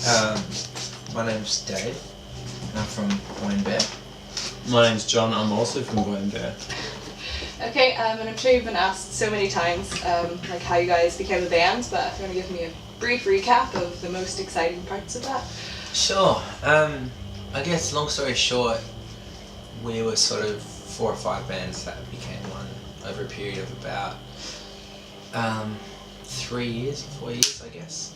My name's Dave, and I'm from Boyne Bear. My name's John, I'm also from Boyne Bear. Okay, and I'm sure you've been asked so many times like how you guys became a band, but if you want to give me a brief recap of the most exciting parts of that. Sure. I guess long story short, we were sort of 4 or 5 bands that became one over a period of about 3 years, 4 years, I guess.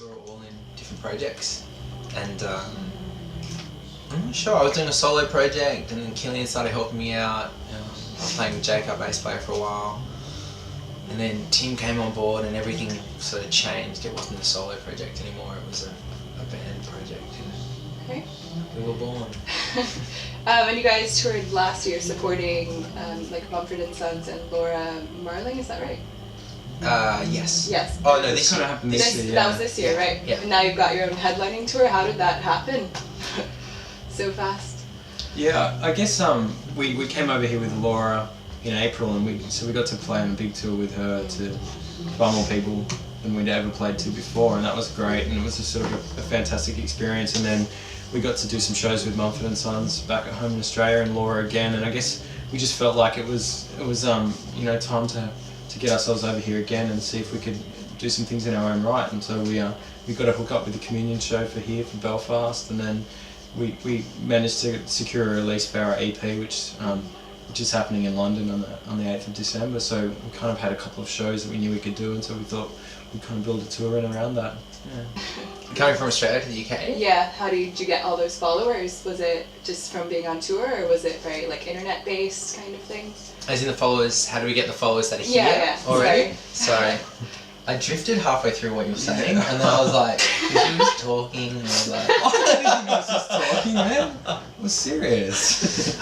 We were all in different projects, and I'm not sure. I was doing a solo project, and then Killian started helping me out. I was playing with Jake, our bass player, for a while, and then Tim came on board, and everything sort of changed. It wasn't a solo project anymore. It was a band project. Okay. We were born. And you guys toured last year supporting like Mumford and Sons and Laura Marling, is that right? Yes. Yes. Oh no, this kind year. of happened this year. That was this year, right? Yeah. And now you've got your own headlining tour. How did that happen? So fast. Yeah, I guess we came over here with Laura in April, and we got to play on a big tour with her to far more people than we'd ever played to before, and that was great, and it was a sort of a fantastic experience. And then we got to do some shows with Mumford and Sons back at home in Australia, and Laura again, and I guess we just felt like it was time to get ourselves over here again and see if we could do some things in our own right. And so we got to hook up with the Communion show for Belfast, and then we managed to secure a release for our EP, which is happening in London on the 8th of December. So we kind of had a couple of shows that we knew we could do, and so we thought we'd kind of build a tour in around that. Yeah. Coming from Australia to the UK? Yeah, how did you get all those followers? Was it just from being on tour, or was it very like internet based kind of thing? As in the followers, how do we get the followers that are here Yeah. already? Sorry. I drifted halfway through what you were saying, and then I was like, because you was talking, and I was like, I didn't think I was just talking, man. I was serious.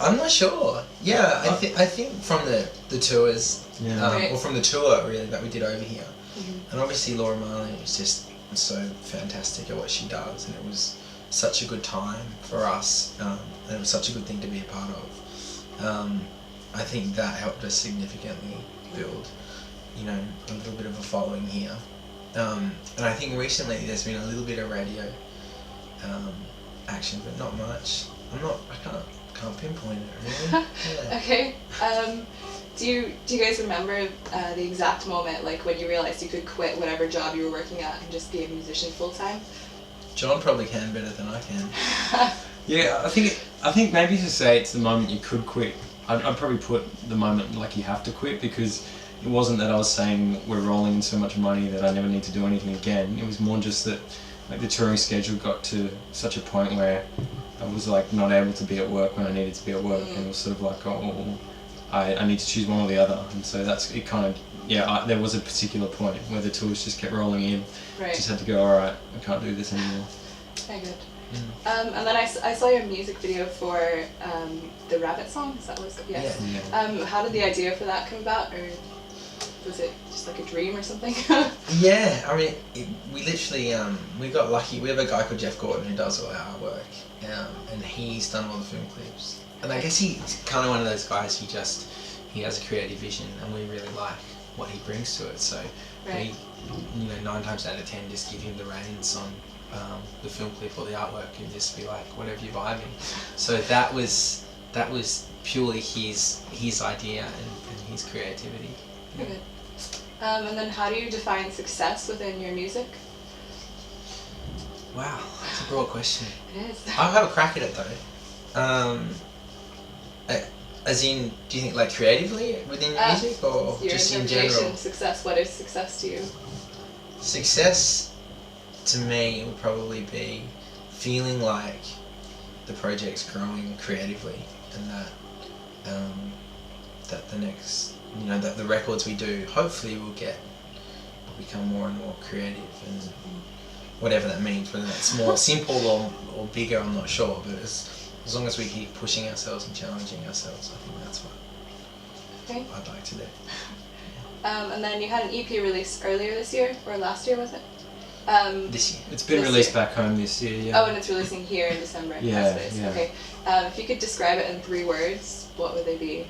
I'm not sure. Yeah, I think from the tours, Yeah. or from the tour really that we did over here, Mm-hmm. and obviously Laura Marling was just so fantastic at what she does, and it was such a good time for us, and it was such a good thing to be a part of. I think that helped us significantly build, a little bit of a following here. And I think recently there's been a little bit of radio action, but not much. I can't pinpoint it really. Yeah. Okay. Do you guys remember the exact moment, like when you realized you could quit whatever job you were working at and just be a musician full time? John probably can better than I can. Yeah, I think maybe to say it's the moment you could quit, I'd probably put the moment like you have to quit, because it wasn't that I was saying we're rolling in so much money that I never need to do anything again. It was more just that like the touring schedule got to such a point where I was like not able to be at work when I needed to be at work, and it was sort of like, I need to choose one or the other. And so that's it kind of, there was a particular point where the tours just kept rolling in. Right. Just had to go, alright, I can't do this anymore. Very good. And then I saw your music video for the Rabbit song, is that what it's called? Yes. Yeah. How did the idea for that come about, or was it just like a dream or something? Yeah, I mean, we literally, we got lucky. We have a guy called Jeff Gordon who does all our work, and he's done all the film clips. And I guess he's kind of one of those guys he has a creative vision, and we really like what he brings to it. So Right. we, 9 times out of 10, just give him the reins on the film clip or the artwork, and just be like, whatever you're vibing. So that was purely his idea and his creativity. Very good. And then how do you define success within your music? Wow, that's a broad question. It is. I'll have a crack at it though. As in, do you think like creatively within your music, or your just in interpretation general? of success. What is success to you? Success to me would probably be feeling like the project's growing creatively, and that the next, that the records we do hopefully will become more and more creative, and whatever that means, whether that's more simple or bigger, I'm not sure, but as long as we keep pushing ourselves and challenging ourselves, I think that's what I'd like to do. And then you had an EP release earlier this year, or last year was it? This year. It's been This released year. back home this year, yeah. Oh, and it's releasing here in December. Yeah, That's what it is. yeah. Okay. If you could describe it in 3 words, what would they be?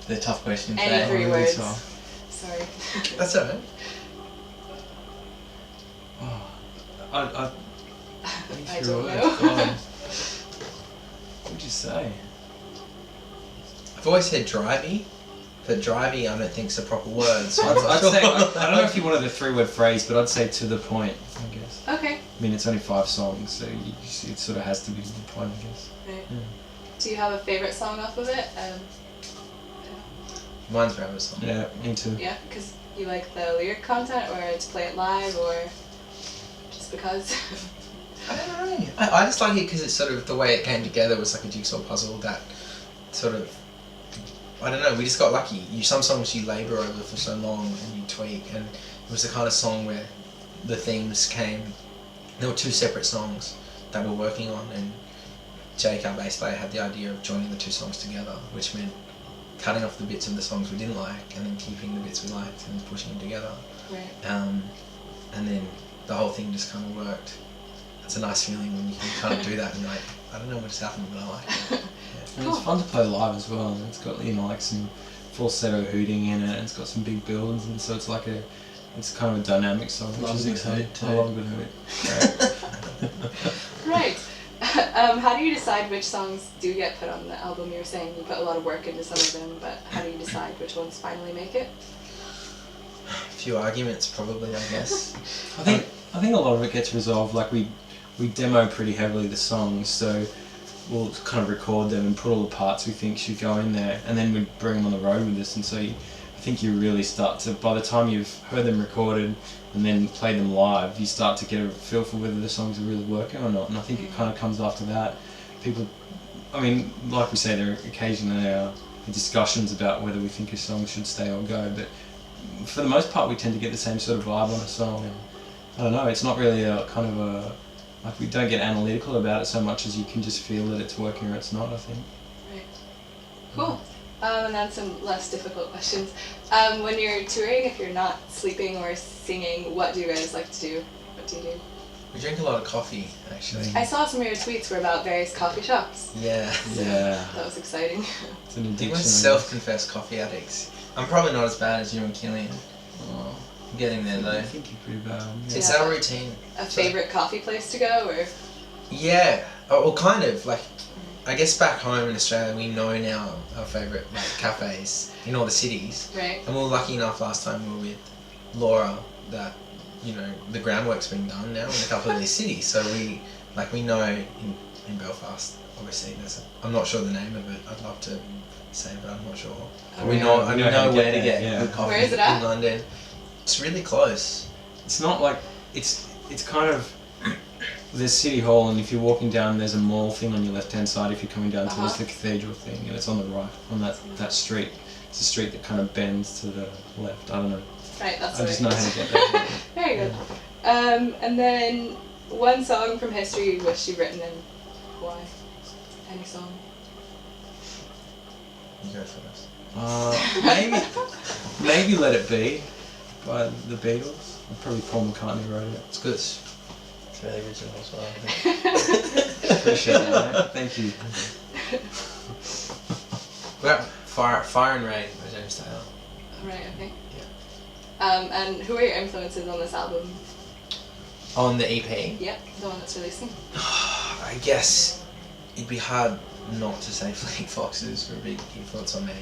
The tough question. Any 3 really words. tough. Sorry. That's alright. I I don't know. God. What would you say? I've always said drivey, but drivey I don't think is a proper word. So I'd say, I don't know if you wanted a 3-word phrase, but I'd say to the point, I guess. Okay. I mean, it's only 5 songs, so it sort of has to be to the point, I guess. Right. Yeah. Do you have a favourite song off of it? Mine's Rabbit Song. Yeah, me too. Yeah, because you like the lyric content, or to play it live, or just because? I don't know. I just like it because it's sort of the way it came together was like a jigsaw puzzle that sort of, I don't know, we just got lucky. Some songs you labour over for so long and you tweak, and it was the kind of song where the themes came. There were 2 separate songs that we were working on, and Jake, our bass player, had the idea of joining the 2 songs together, which meant cutting off the bits of the songs we didn't like and then keeping the bits we liked and pushing them together. Right. And then the whole thing just kind of worked. It's a nice feeling when you can kind of do that and you're like, I don't know what just happened, but I like it. Yeah. And it's fun to play live as well. And it's got, you know, like some falsetto hooting in it, and it's got some big builds, and so it's like it's kind of a dynamic song, which is exciting. I love a good hoot. Right. How do you decide which songs do get put on the album? You were saying you put a lot of work into some of them, but how do you decide which ones finally make it? A few arguments probably, I guess. I think a lot of it gets resolved. Like we demo pretty heavily the songs, so we'll kind of record them and put all the parts we think should go in there, and then we bring them on the road with us. And so I think you really start to, by the time you've heard them recorded and then play them live, you start to get a feel for whether the songs are really working or not. And I think it kind of comes after that. People, I mean, like we say, there occasionally are discussions about whether we think a song should stay or go, but for the most part we tend to get the same sort of vibe on a song. And I don't know, it's not really a kind of a, like, we don't get analytical about it so much as you can just feel that it's working or it's not, I think. Right. Cool. And then some less difficult questions. When you're touring, if you're not sleeping or singing, what do you guys like to do? What do you do? We drink a lot of coffee, actually. I saw some of your tweets were about various coffee shops. Yeah. Yeah. That was exciting. It's an I think addiction. we're self-confessed coffee addicts. I'm probably not as bad as you and Killian. Oh, I'm getting there though. I think you're pretty bad. Yeah. It's our routine. A favorite coffee place to go, or? Yeah, well, kind of. Like, I guess back home in Australia, we know now our favourite like cafes in all the cities. Right. And we were lucky enough last time we were with Laura that, you know, the groundwork's been done now in a couple of these cities. So we know in Belfast, obviously, I'm not sure the name of it. I'd love to say, but I'm not sure. Oh, We yeah. know, I We know know how to where get to get there, good yeah. coffee Where is it at? in London. It's really close. It's not like, it's kind of, there's City Hall, and if you're walking down, there's a mall thing on your left-hand side if you're coming down towards the cathedral thing, and it's on the right, on that street. It's a street that kind of bends to the left, I don't know. Right, that's I just know right. how to get there. Very good. And then one song from history you wish you'd written, and why? Any song? You go first. Maybe Let It Be by the Beatles. Probably Paul McCartney wrote it. It's good. It's really original as well, I think. Appreciate that, mate. Thank you. We got Fire and Rain by James Taylor. Right, okay. Yeah. And who are your influences on this album? On the EP, Yep, the one that's releasing. I guess it'd be hard not to say Fleet Foxes were a big influence on me.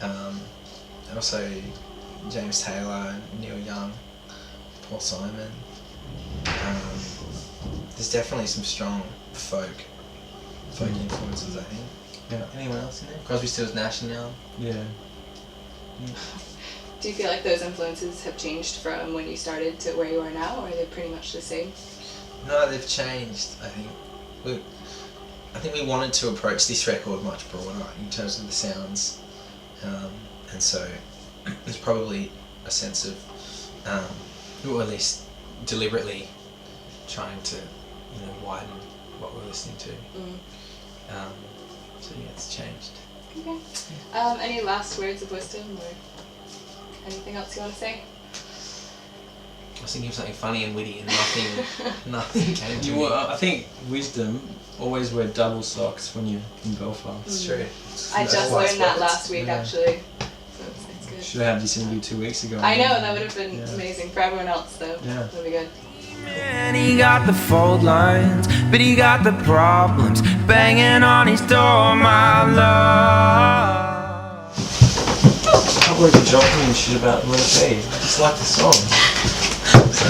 And also James Taylor, Neil Young, Paul Simon. There's definitely some strong folk influences, I think. Yeah. Anyone else in there? Crosby, Stills, Nash and Young. Yeah. Do you feel like those influences have changed from when you started to where you are now, or are they pretty much the same? No, they've changed, I think. I think we wanted to approach this record much broader in terms of the sounds. And so there's probably a sense of, or at least deliberately trying to, you know, widen what we're listening to. So yeah, it's changed. Okay. Any last words of wisdom, or anything else you want to say? I was thinking of something funny and witty, and nothing came to me. I think wisdom, always wear double socks when you're in Belfast. It's true. I just That's wise learned that words. last week, Yeah. actually. So it's good. Should have had this interview 2 weeks ago. I know, that would have been Yeah. amazing for everyone else, though. Yeah. That'd be good. And he got the fault lines, but he got the problems banging on his door, my love. I can't believe you're joking and shit about Letter P. I just like the song. So